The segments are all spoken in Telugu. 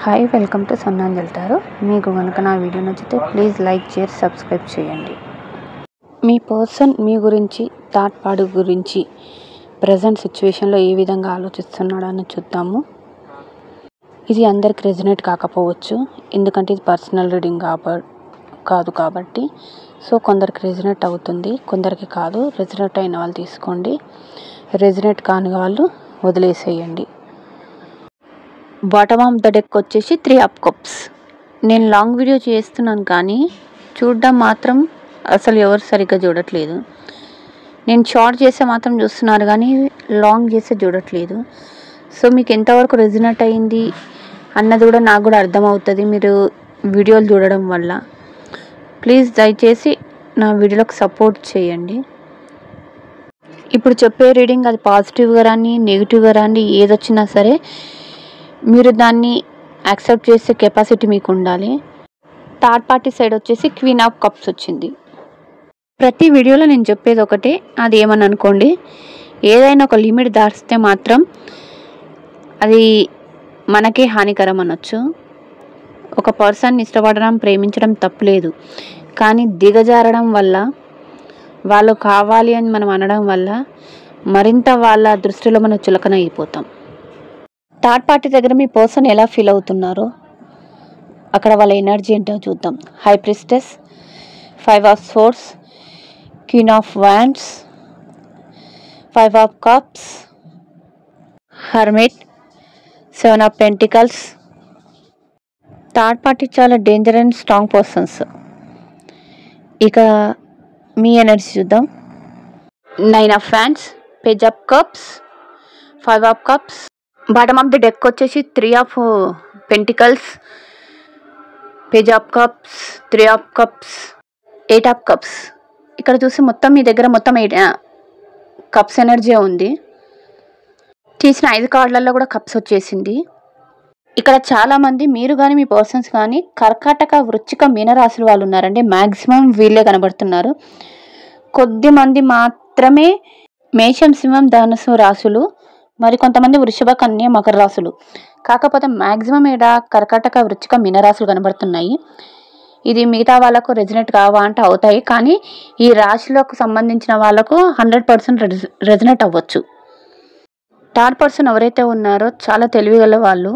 Hi welcome to Sannanjal tarot. మీకు కనుక నా వీడియో నచ్చితే ప్లీజ్ లైక్ షేర్ సబ్స్క్రైబ్ చేయండి. మీ పర్సన్ మీ గురించి థర్డ్ పార్టీ గురించి ప్రజెంట్ సిచ్యువేషన్లో ఏ విధంగా ఆలోచిస్తున్నాడని చూద్దాము. ఇది అందరికి రెజనేట్ కాకపోవచ్చు, ఎందుకంటే ఇది పర్సనల్ రీడింగ్ కాదు కాబట్టి. సో కొందరికి రెజనేట్ అవుతుంది, కొందరికి కాదు. రెజనేట్ అయిన వాళ్ళు తీసుకోండి, రెజనేట్ కాని వాళ్ళు వదిలేసేయండి. బాటమ్ ఆఫ్ ద డెక్ వచ్చేసి 3 ఆఫ్ కప్స్. నేను లాంగ్ వీడియో చేస్తున్నాను కానీ చూడడం మాత్రం అసలు ఎవరు సరిగ్గా చూడట్లేదు. నేను షార్ట్ చేస్తే మాత్రం చూస్తున్నారు కానీ లాంగ్ చేస్తే చూడట్లేదు. సో మీకు ఎంతవరకు రెజనేట్ అయ్యింది అన్నది కూడా నాకు కూడా అర్థమవుతుంది మీరు వీడియోలు చూడడం వల్ల. ప్లీజ్ దయచేసి నా వీడియోలకు సపోర్ట్ చేయండి. ఇప్పుడు చెప్పే రీడింగ్ అది పాజిటివ్గా రాని నెగిటివ్గా రాని ఏదొచ్చినా సరే మీరు దాన్ని యాక్సెప్ట్ చేసే కెపాసిటీ మీకు ఉండాలి. థర్డ్ పార్టీ సైడ్ వచ్చేసి క్వీన్ ఆఫ్ కప్స్ వచ్చింది. ప్రతి వీడియోలో నేను చెప్పేది ఒకటే, అది ఏమని అనుకోండి. ఏదైనా ఒక లిమిట్ దాటిస్తే మాత్రం అది మనకే హానికరం అనొచ్చు. ఒక పర్సన్ని ఇష్టపడడం ప్రేమించడం తప్పులేదు, కానీ దిగజారడం వల్ల వాళ్ళు కావాలి అని మనం అనడం వల్ల మరింత వాళ్ళ దృష్టిలో మనం చులకన అయిపోతాం. థర్డ్ పార్టీ దగ్గర మీ పర్సన్ ఎలా ఫీల్ అవుతున్నారో అక్కడ వాళ్ళ ఎనర్జీ ఏంటో చూద్దాం. High priestess, 5 of swords, queen of wands, 5 of cups, hermit, 7 of pentacles. Third party చాలా డేంజర్ అండ్ స్ట్రాంగ్ పర్సన్స్. ఇక మీ ఎనర్జీ చూద్దాం. 9 of fans, page of cups, 5 of cups. Bottom of the deck వచ్చేసి 3 of pentacles, page of cups, 3 of cups, 8 of cups. ఇక్కడ చూసి మొత్తం మీ దగ్గర మొత్తం 8 కప్స్ ఎనర్జీ ఉంది. తీసిన 5 కార్డులలో కూడా కప్స్ వచ్చేసింది. ఇక్కడ చాలామంది మీరు కానీ మీ పర్సన్స్ కానీ కర్కాటక, వృశ్చిక, మీనరాశులు వాళ్ళు ఉన్నారండి. మ్యాక్సిమం వీళ్ళే కనబడుతున్నారు. కొద్ది మంది మాత్రమే మేషం, సింహం, ధనుసు రాశులు, మరి కొంతమంది వృషభ, కన్య, మకర రాశులు. కాకపోతే మ్యాక్సిమం ఇక్కడ కర్కాటక, వృశ్చిక, మీనరాశులు కనబడుతున్నాయి. ఇది మిగతా వాళ్ళకు రెజనేట్ కావా అంటే అవుతాయి, కానీ ఈ రాశులకు సంబంధించిన వాళ్ళకు 100% రెజనేట్ అవ్వచ్చు. థర్డ్ పర్సన్ ఎవరైతే ఉన్నారో చాలా తెలివిగల వాళ్ళు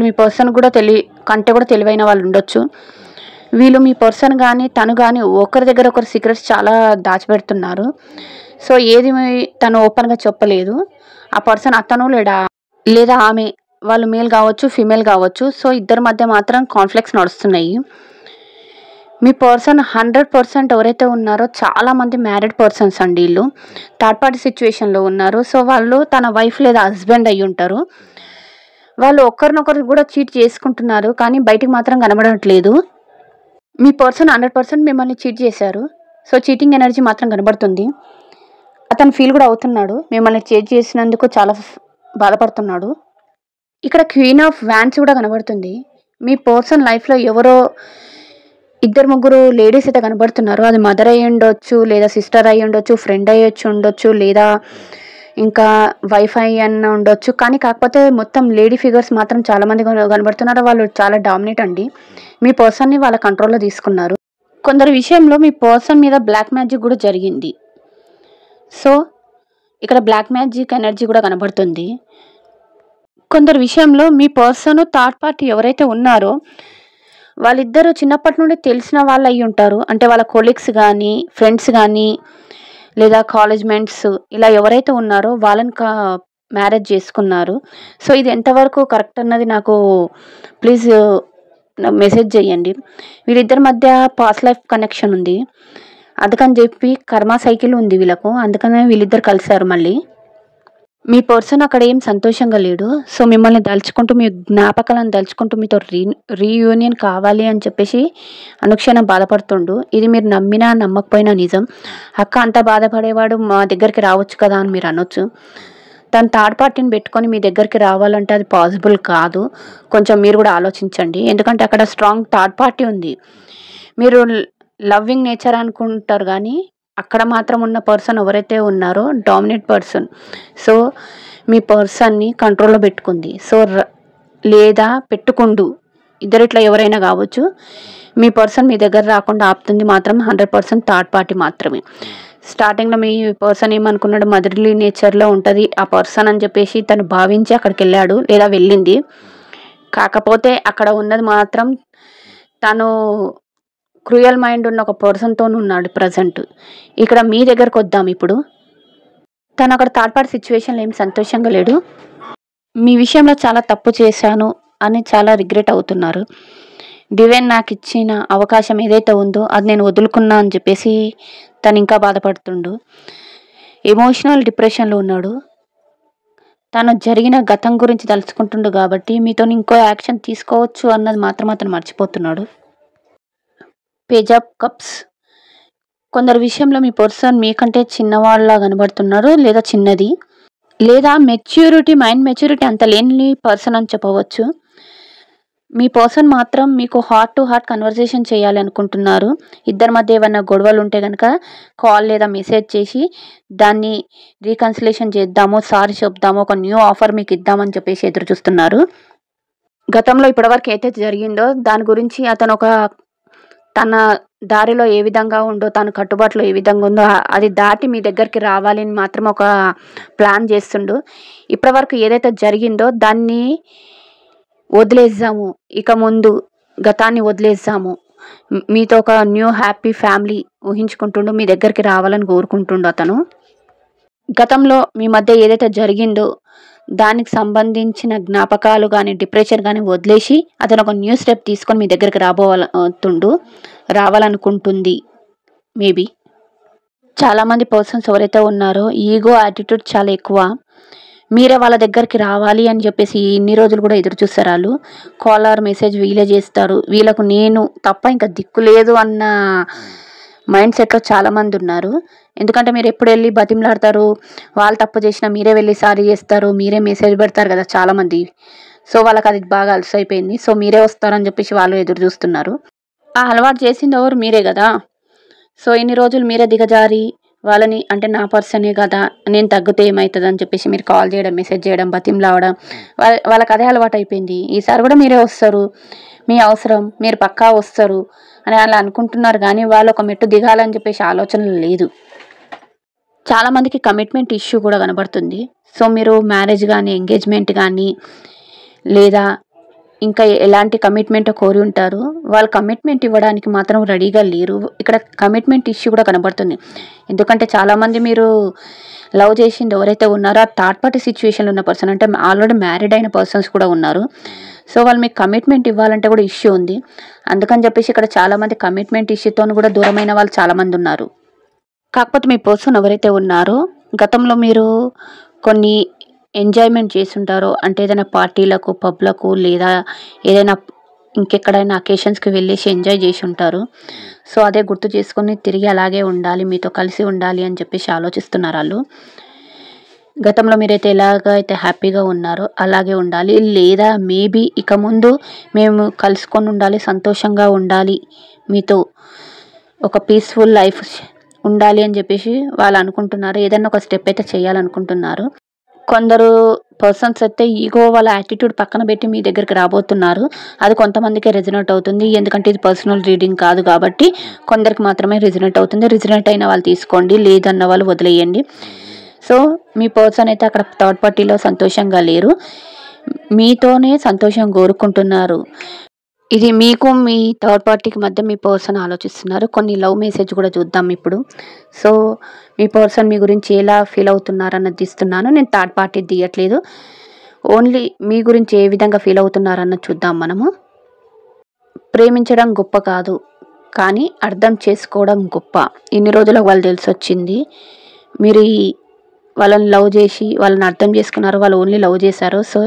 మీ పర్సన్ కూడా కంటే కూడా తెలివైన వాళ్ళు ఉండొచ్చు. వీళ్ళు మీ పర్సన్ కానీ తను కానీ ఒకరి దగ్గర ఒకరు సీక్రెట్స్ చాలా దాచిపెడుతున్నారు. సో ఏది తను ఓపెన్గా చెప్పలేదు. ఆ పర్సన్ అతను లేదా ఆమె, వాళ్ళు మేల్ కావచ్చు ఫీమేల్ కావచ్చు. సో ఇద్దరి మధ్య మాత్రం కాన్ఫ్లిక్ట్స్ నడుస్తున్నాయి. మీ పర్సన్ 100% ఎవరైతే ఉన్నారో చాలామంది మ్యారీడ్ పర్సన్స్ అండి. వీళ్ళు థర్డ్ పార్టీ సిచ్యువేషన్లో ఉన్నారు. సో వాళ్ళు తన వైఫ్ లేదా హస్బెండ్ అయ్యి ఉంటారు. వాళ్ళు ఒకరినొకరు కూడా చీట్ చేసుకుంటున్నారు, కానీ బయటికి మాత్రం కనబడట్లేదు. మీ పర్సన్ 100% మిమ్మల్ని చీట్ చేశారు. సో చీటింగ్ ఎనర్జీ మాత్రం కనబడుతుంది. అతను ఫీల్ కూడా అవుతున్నాడు, మిమ్మల్ని చీట్ చేసినందుకు చాలా బాధపడుతున్నాడు. ఇక్కడ క్వీన్ ఆఫ్ వ్యాండ్స్ కూడా కనబడుతుంది. మీ పర్సన్ లైఫ్లో ఎవరో 2-3 లేడీస్ అయితే కనబడుతున్నారు. అది మదర్ అయ్యి ఉండొచ్చు, లేదా సిస్టర్ అయ్యి ఉండొచ్చు, ఫ్రెండ్ అయ్యొచ్చు ఉండొచ్చు, లేదా ఇంకా వైఫ్ అయ్యి అన్న ఉండొచ్చు. కానీ కాకపోతే మొత్తం లేడీ ఫిగర్స్ మాత్రం చాలామంది కనబడుతున్నారు. వాళ్ళు చాలా డామినేట్ అండి. మీ పర్సన్ని వాళ్ళ కంట్రోల్లో తీసుకున్నారు. కొందరి విషయంలో మీ పర్సన్ మీద బ్లాక్ మ్యాజిక్ కూడా జరిగింది. సో ఇక్కడ బ్లాక్ మ్యాజిక్ ఎనర్జీ కూడా కనబడుతుంది. కొందరి విషయంలో మీ పర్సన్ థర్డ్ పార్టీ ఎవరైతే ఉన్నారో వాళ్ళిద్దరూ చిన్నప్పటి నుండి తెలిసిన వాళ్ళు అయ్యి ఉంటారు. అంటే వాళ్ళ కొలీగ్స్ కానీ, ఫ్రెండ్స్ కానీ, లేదా కాలేజ్ మేట్స్, ఇలా ఎవరైతే ఉన్నారో వాళ్ళని మ్యారేజ్ చేసుకున్నారు. సో ఇది ఎంతవరకు కరెక్ట్ అన్నది నాకు ప్లీజ్ మెసేజ్ చేయండి. వీళ్ళిద్దరి మధ్య పాస్ట్ లైఫ్ కనెక్షన్ ఉంది, అందుకని చెప్పి కర్మ సైకిల్ ఉంది వీళ్ళకు, అందుకనే వీళ్ళిద్దరు కలిశారు. మళ్ళీ మీ పర్సన్ అక్కడ ఏం సంతోషంగా లేడు. సో మిమ్మల్ని దలుచుకుంటూ, మీ జ్ఞాపకాలను దలుచుకుంటూ మీతో రీయూనియన్ కావాలి అని చెప్పేసి అనుక్షణం బాధపడుతుండు. ఇది మీరు నమ్మినా నమ్మకపోయినా నిజం. అక్క అంత బాధపడేవాడు మా దగ్గరికి రావచ్చు కదా అని మీరు అనొచ్చు. తను థర్డ్ పార్టీని పెట్టుకొని మీ దగ్గరికి రావాలంటే అది పాసిబుల్ కాదు. కొంచెం మీరు కూడా ఆలోచించండి, ఎందుకంటే అక్కడ స్ట్రాంగ్ థర్డ్ పార్టీ ఉంది. మీరు లవ్వింగ్ నేచర్ అనుకుంటారు కానీ అక్కడ మాత్రం ఉన్న పర్సన్ ఎవరైతే ఉన్నారో డామినేట్ పర్సన్. సో మీ పర్సన్ని కంట్రోల్లో పెట్టుకుంది. సో లేదా పెట్టుకుండు ఇద్దరిట్లో ఎవరైనా కావచ్చు. మీ పర్సన్ మీ దగ్గర రాకుండా ఆపుతుంది మాత్రం 100% థర్డ్ పార్టీ మాత్రమే. స్టార్టింగ్లో మీ పర్సన్ ఏమనుకున్నాడు, మదర్లీ నేచర్లో ఉంటుంది ఆ పర్సన్ అని చెప్పేసి తను భావించి అక్కడికి వెళ్ళాడు లేదా వెళ్ళింది. కాకపోతే అక్కడ ఉన్నది మాత్రం తను క్రూయల్ మైండ్ ఉన్న ఒక పర్సన్తో ఉన్నాడు ప్రజెంట్. ఇక్కడ మీ దగ్గరకు వద్దాం. ఇప్పుడు తను అక్కడ థర్డ్ పార్టీ సిచ్యువేషన్లో ఏం సంతోషంగా లేడు. మీ విషయంలో చాలా తప్పు చేశాను అని చాలా రిగ్రెట్ అవుతున్నారు. డివైన్ నాకు ఇచ్చిన అవకాశం ఏదైతే ఉందో అది నేను వదులుకున్నా అని చెప్పేసి తను ఇంకా బాధపడుతుండు. ఎమోషనల్ డిప్రెషన్లో ఉన్నాడు. తను జరిగిన గతం గురించి తలుచుకుంటుండు కాబట్టి మీతో ఇంకో యాక్షన్ తీసుకోవచ్చు అన్నది మాత్రం అతను మర్చిపోతున్నాడు. Page of cups. కొందరి విషయంలో మీ పర్సన్ మీకంటే చిన్నవాళ్ళ కనబడుతున్నారు లేదా చిన్నది, లేదా మెచ్యూరిటీ మైండ్ మెచ్యూరిటీ అంత లేని పర్సన్ అని చెప్పవచ్చు. మీ పర్సన్ మాత్రం మీకు హార్ట్ టు హార్ట్ కన్వర్సేషన్ చేయాలి అనుకుంటున్నారు. ఇద్దరి మధ్య ఏమైనా గొడవలు ఉంటే కనుక కాల్ లేదా మెసేజ్ చేసి దాన్ని రీకన్సిలేషన్ చేద్దాము, సారీ చెప్దాము, ఒక న్యూ ఆఫర్ మీకు ఇద్దామని చెప్పేసి ఎదురు చూస్తున్నారు. గతంలో ఇప్పటివరకు అయితే జరిగిందో దాని గురించి అతను తన దారిలో ఏ విధంగా ఉందో, తన కట్టుబాటులో ఏ విధంగా ఉందో అది దాటి మీ దగ్గరికి రావాలని మాత్రం ఒక ప్లాన్ చేస్తుండు. ఇప్పటివరకు ఏదైతే జరిగిందో దాన్ని వదిలేద్దాము, ఇక ముందు గతాన్ని వదిలేద్దాము, మీతో ఒక న్యూ హ్యాపీ ఫ్యామిలీ ఊహించుకుంటుండో మీ దగ్గరికి రావాలని కోరుకుంటుండు అతను. గతంలో మీ మధ్య ఏదైతే జరిగిందో దానికి సంబంధించిన జ్ఞాపకాలు కానీ డిప్రెషన్ కానీ వదిలేసి అతను ఒక న్యూ స్టెప్ తీసుకొని మీ దగ్గరికి రావాలనుకుంటుంది. మేబీ చాలామంది పర్సన్స్ ఎవరైతే ఉన్నారో ఈగో యాటిట్యూడ్ చాలా ఎక్కువ. మీరే వాళ్ళ దగ్గరికి రావాలి అని చెప్పేసి ఇన్ని రోజులు కూడా ఎదురు చూస్తారు. వాళ్ళు కాల్ ఆర్ మెసేజ్ వీలే చేస్తారు. వీళ్ళకు నేను తప్ప ఇంకా దిక్కు లేదు అన్న మైండ్ సెట్లో చాలామంది ఉన్నారు. ఎందుకంటే మీరు ఎప్పుడు వెళ్ళి బతిమలాడతారు, వాళ్ళు తప్పు చేసినా మీరే వెళ్ళి సారీ చేస్తారు, మీరే మెసేజ్ పెడతారు కదా చాలామంది. సో వాళ్ళకి అది బాగా అలసైపోయింది. సో మీరే వస్తారని చెప్పేసి వాళ్ళు ఎదురు చూస్తున్నారు. ఆ అలవాటు చేసింది ఎవరు? మీరే కదా. సో ఇన్ని రోజులు మీరే దిగజారి వాళ్ళని, అంటే నా పర్సనే కదా, నేను తగ్గితే ఏమవుతుంది అని చెప్పేసి మీరు కాల్ చేయడం, మెసేజ్ చేయడం, బతిమలాడడం, వాళ్ళకి అదే అలవాటు అయిపోయింది. ఈసారి కూడా మీరే వస్తారు, మీ అవసరం, మీరు పక్కా వస్తారు అని వాళ్ళు అనుకుంటున్నారు. కానీ వాళ్ళు ఒక మెట్టు దిగాలని చెప్పేసి ఆలోచన లేదు. చాలామందికి కమిట్మెంట్ ఇష్యూ కూడా కనబడుతుంది. సో మీరు మ్యారేజ్ కానీ ఎంగేజ్మెంట్ కానీ లేదా ఇంకా ఎలాంటి కమిట్మెంట్ కోరి ఉంటారు, వాళ్ళు కమిట్మెంట్ ఇవ్వడానికి మాత్రం రెడీగా లేరు. ఇక్కడ కమిట్మెంట్ ఇష్యూ కూడా కనబడుతుంది. ఎందుకంటే చాలామంది మీరు లవ్ చేసింది ఎవరైతే ఉన్నారో ఆ థర్డ్ పార్టీ సిచ్యువేషన్లో ఉన్న పర్సన్, అంటే ఆల్రెడీ మ్యారీడ్ అయిన పర్సన్స్ కూడా ఉన్నారు. సో వాళ్ళు మీకు కమిట్మెంట్ ఇవ్వాలంటే కూడా ఇష్యూ ఉంది. అందుకని చెప్పేసి ఇక్కడ చాలామంది కమిట్మెంట్ ఇష్యూతో కూడా దూరమైన వాళ్ళు చాలామంది ఉన్నారు. కాకపోతే మీ పర్సన్ ఎవరైతే ఉన్నారో గతంలో మీరు కొన్ని ఎంజాయ్మెంట్ చేస్తుంటారో, అంటే ఏదైనా పార్టీలకు, పబ్లకు లేదా ఏదైనా ఇంకెక్కడైనా అకేషన్స్కి వెళ్ళేసి ఎంజాయ్ చేసి ఉంటారు. సో అదే గుర్తు చేసుకొని తిరిగి అలాగే ఉండాలి, మీతో కలిసి ఉండాలి అని చెప్పేసి ఆలోచిస్తున్నారు వాళ్ళు. గతంలో మీరైతే ఎలాగైతే హ్యాపీగా ఉన్నారో అలాగే ఉండాలి, లేదా మేబీ ఇక ముందు మేము కలుసుకొని ఉండాలి, సంతోషంగా ఉండాలి, మీతో ఒక పీస్ఫుల్ లైఫ్ ఉండాలి అని చెప్పేసి వాళ్ళు అనుకుంటున్నారు. ఏదైనా ఒక స్టెప్ అయితే చేయాలనుకుంటున్నారు. కొందరు పర్సన్స్ అయితే ఈగో వాళ్ళ యాటిట్యూడ్ పక్కన పెట్టి మీ దగ్గరికి రాబోతున్నారు. అది కొంతమందికి రెజనేట్ అవుతుంది, ఎందుకంటే ఇది పర్సనల్ రీడింగ్ కాదు కాబట్టి కొందరికి మాత్రమే రెజనేట్ అవుతుంది. రెజనేట్ అయిన వాళ్ళు తీసుకోండి, లేదన్న వాళ్ళు వదిలేయండి. సో మీ పర్సన్ అయితే అక్కడ థర్డ్ పార్టీలో సంతోషంగా లేరు, మీతోనే సంతోషం కోరుకుంటున్నారు. ఇది మీకు మీ థర్డ్ పార్టీకి మధ్య మీ పర్సన్ ఆలోచిస్తున్నారు. కొన్ని లవ్ మెసేజ్ కూడా చూద్దాం ఇప్పుడు. సో మీ పర్సన్ మీ గురించి ఎలా ఫీల్ అవుతున్నారన్నది తీస్తున్నాను, నేను థర్డ్ పార్టీ తీయట్లేదు. ఓన్లీ మీ గురించి ఏ విధంగా ఫీల్ అవుతున్నారన్నది చూద్దాం మనము. ప్రేమించడం గొప్ప కాదు, కానీ అర్థం చేసుకోవడం గొప్ప. ఇన్ని రోజులకు వాళ్ళు తెలిసి వచ్చింది. మీరు వాళ్ళని లవ్ చేసి వాళ్ళని అర్థం చేసుకున్నారు, వాళ్ళు ఓన్లీ లవ్ చేశారు. సో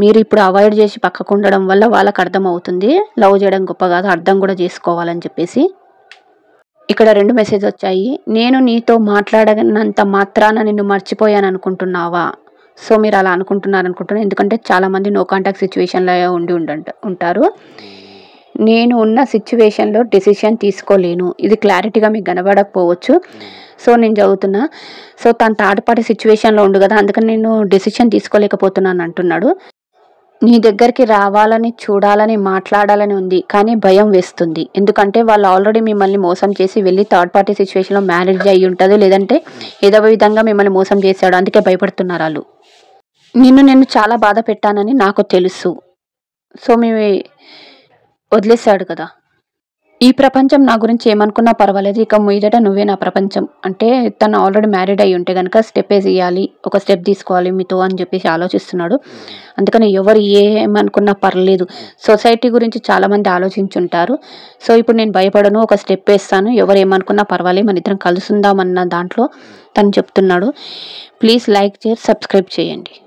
మీరు ఇప్పుడు అవాయిడ్ చేసి పక్కకు ఉండడం వల్ల వాళ్ళకి అర్థం అవుతుంది లవ్ చేయడం గొప్ప కాదు, అర్థం కూడా చేసుకోవాలని చెప్పేసి. ఇక్కడ 2 మెసేజ్ వచ్చాయి. నేను నీతో మాట్లాడనంత మాత్రాన నిన్ను మర్చిపోయాను అనుకుంటున్నావా? సో మీరు అలా అనుకుంటున్నాను, ఎందుకంటే చాలామంది నో కాంటాక్ట్ సిచ్యువేషన్లో ఉంటారు. నేను ఉన్న సిచ్యువేషన్లో డెసిషన్ తీసుకోలేను, ఇది క్లారిటీగా మీకు కనబడకపోవచ్చు. సో నేను చదువుతున్నా. సో తను థర్డ్ పార్టీ సిచ్యువేషన్లో ఉండు కదా, అందుకని నేను డెసిషన్ తీసుకోలేకపోతున్నాను అంటున్నాడు. నీ దగ్గరికి రావాలని, చూడాలని, మాట్లాడాలని ఉంది. కానీ భయం వేస్తుంది. ఎందుకంటే వాళ్ళు ఆల్రెడీ మిమ్మల్ని మోసం చేసి వెళ్ళి థర్డ్ పార్టీ సిచ్యువేషన్‌లో మ్యారేజ్ అయ్యి ఉంటది. లేదంటే ఏదో విధంగా మిమ్మల్ని మోసం చేశాడు. అందుకే భయపడుతున్నారు ఆళ్ళు. నేను చాలా బాధ పెట్టానని నాకు తెలుసు. సో, వదిలేసాడు కదా! ఈ ప్రపంచం నా గురించి ఏమనుకున్నా పర్వాలేదు. ఇక మీదట నువ్వే నా ప్రపంచం. అంటే తను ఆల్రెడీ మ్యారీడ్ అయ్యి ఉంటే గనక స్టెప్పేసియ్యాలి. ఒక స్టెప్ తీసుకోవాలి మీతో అని చెప్పేసి ఆలోచిస్తున్నాడు. అందుకని ఎవరు ఏమనుకున్నా పర్లేదు. సొసైటీ గురించి చాలామంది ఆలోచించుంటారు. సో, ఇప్పుడు నేను భయపడను. ఒక స్టెప్ ఏస్తాను. ఎవరు ఏమనుకున్నా పర్వాలేదు. మనిద్దరం కలుసుందాం అన్న దాంట్లో తను చెప్తున్నాడు. ప్లీజ్ లైక్, షేర్, సబ్స్క్రైబ్ చేయండి.